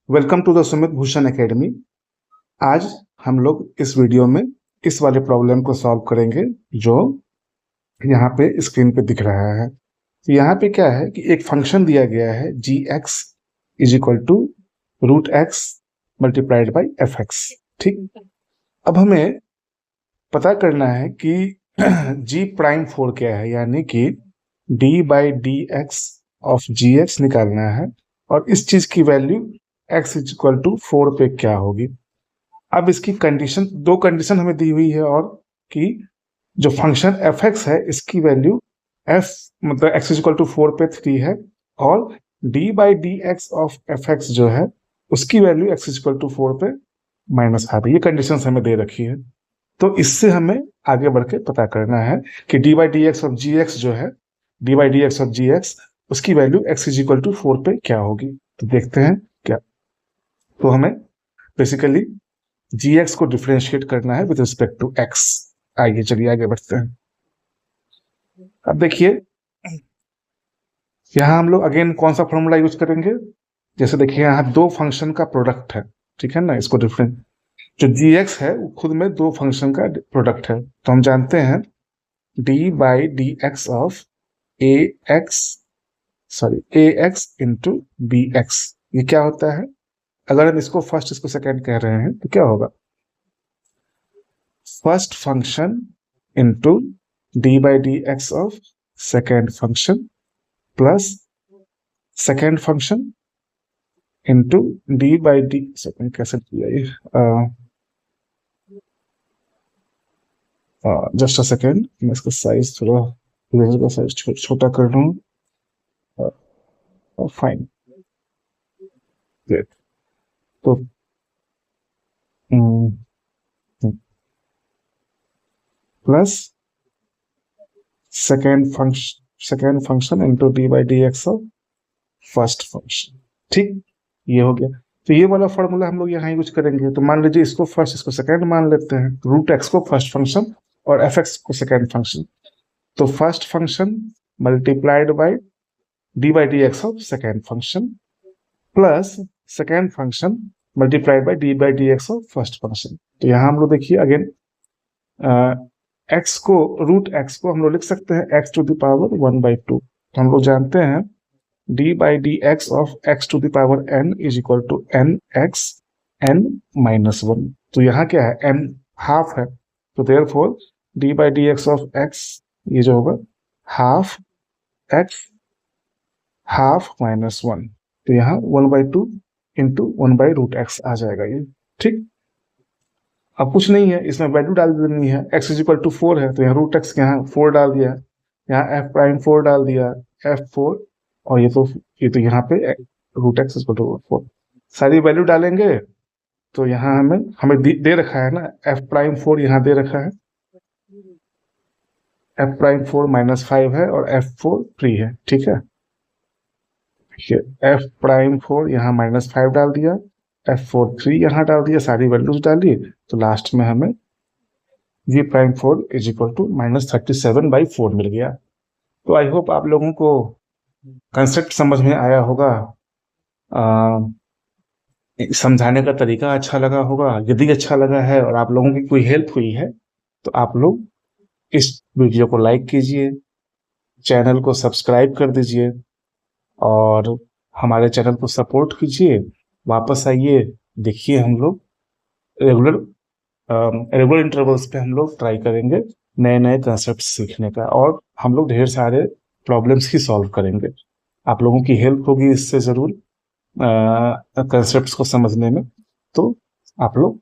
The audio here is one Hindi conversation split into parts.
Welcome to the Sumit Bhushan academy. आज हम लोग इस वीडियो में इस वाले प्रॉब्लम को सॉल्व करेंगे जो यहाँ पे स्क्रीन पे दिख रहा है। तो यहाँ पे क्या है कि एक फंक्शन दिया गया है g x is equal to root x multiplied by f x. ठीक, अब हमें पता करना है कि जी प्राइम फोर क्या है, यानी कि d by d x of g x निकालना है और इस चीज की value x is equal to 4 पे क्या होगी। अब इसकी कंडीशन, दो कंडीशन हमें दी हुई है और कि जो फंक्शन एफ एक्स है इसकी वैल्यू f मतलब x इज इक्वल टू 4 पे 3 है और d by d x of f x जो है उसकी value x is equal to 4 पे -5 है। ये कंडीशन हमें दे रखी है, तो इससे हमें आगे बढ़ के पता करना है कि d by d x of g x जो है, d by d x of g x उसकी value x is equal to 4 पे क्या होगी। तो देखते हैं क्या। तो हमें बेसिकली जी एक्स को डिफरेंशिएट करना है विद रिस्पेक्ट टू एक्स। आइए चलिए आगे बढ़ते हैं। अब देखिए यहाँ हम लोग अगेन कौन सा फॉर्मूला यूज करेंगे। जैसे देखिए यहाँ दो फंक्शन का प्रोडक्ट है, ठीक है ना। इसको डिफरेंट जो जी एक्स है वो खुद में दो फंक्शन का प्रोडक्ट है, तो हम जानते हैं d by d x of a x into b x. ये क्या होता है, अगर हम इसको फर्स्ट इसको सेकेंड कह रहे हैं तो क्या होगा, first function into D by d x of second function plus second function into D by D, second कैसे किया ये, जस्ट अ सेकेंड, मैं इसका साइज थोड़ा इरेजर का साइज छोटा कर लूँ। फाइन, तो plus second function into D by d x of first function. ठीक, ये हो गया। तो ये वाला फॉर्मूला हम लोग यहाँ यूज करेंगे। तो मान लीजिए इसको फर्स्ट इसको सेकेंड मान लेते हैं, रूट एक्स को फर्स्ट फंक्शन और एफ एक्स को सेकेंड फंक्शन। तो first function multiplied by d x of second function plus second function multiplied by d x of first function. तो यहाँ हम लोग देखिए अगेन एक्स को, रूट एक्स को हम लोग लिख सकते हैं एक्स टू द पावर 1/2। तो हम लोग जानते हैं d by d x of x to the power n is equal to n x n -1। तो यहाँ क्या है, n हाफ है, तो therefore D by d x of x ये जो होगा हाफ एक्स हाफ -1। तो यहाँ 1/2 इंटू 1/√x आ जाएगा ये। ठीक, अब कुछ नहीं है, इसमें वैल्यू डाल देनी है। x इज इक्वल टू 4 है तो यहाँ रूट एक्स के यहाँ 4 डाल दिया, यहाँ f प्राइम 4 डाल दिया, f4, और ये तो यहाँ पे रूट एक्स इक्वल टू 4 सारी वैल्यू डालेंगे। तो यहाँ हमें दे रखा है ना, f प्राइम 4 यहाँ दे रखा है, f प्राइम 4 -5 है और f4 3 है। ठीक है, f प्राइम 4 यहाँ -5 डाल दिया, f4 3 यहाँ डाल दिया, सारी वैल्यूज डाली, तो लास्ट में हमें v prime 4 is equal to -37/4 मिल गया। तो आई होप आप लोगों को कंसेप्ट समझ में आया होगा, समझाने का तरीका अच्छा लगा होगा। यदि अच्छा लगा है और आप लोगों की कोई हेल्प हुई है तो आप लोग इस वीडियो को लाइक कीजिए, चैनल को सब्सक्राइब कर दीजिए और हमारे चैनल को सपोर्ट कीजिए। वापस आइए, देखिए हम लोग रेगुलर इंटरवल्स पे हम लोग ट्राई करेंगे नए नए कंसेप्ट सीखने का, और हम लोग ढेर सारे प्रॉब्लम्स ही सॉल्व करेंगे। आप लोगों की हेल्प होगी इससे ज़रूर कंसेप्ट्स को समझने में। तो आप लोग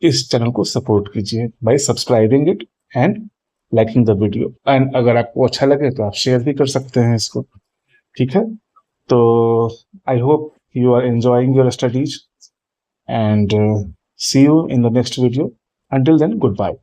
इस चैनल को सपोर्ट कीजिए bye subscribing it and liking the video, and अगर आपको अच्छा लगे तो आप शेयर भी कर सकते हैं इसको। ठीक है, तो I hope you are enjoying your studies and see you in the next video. Until then, goodbye.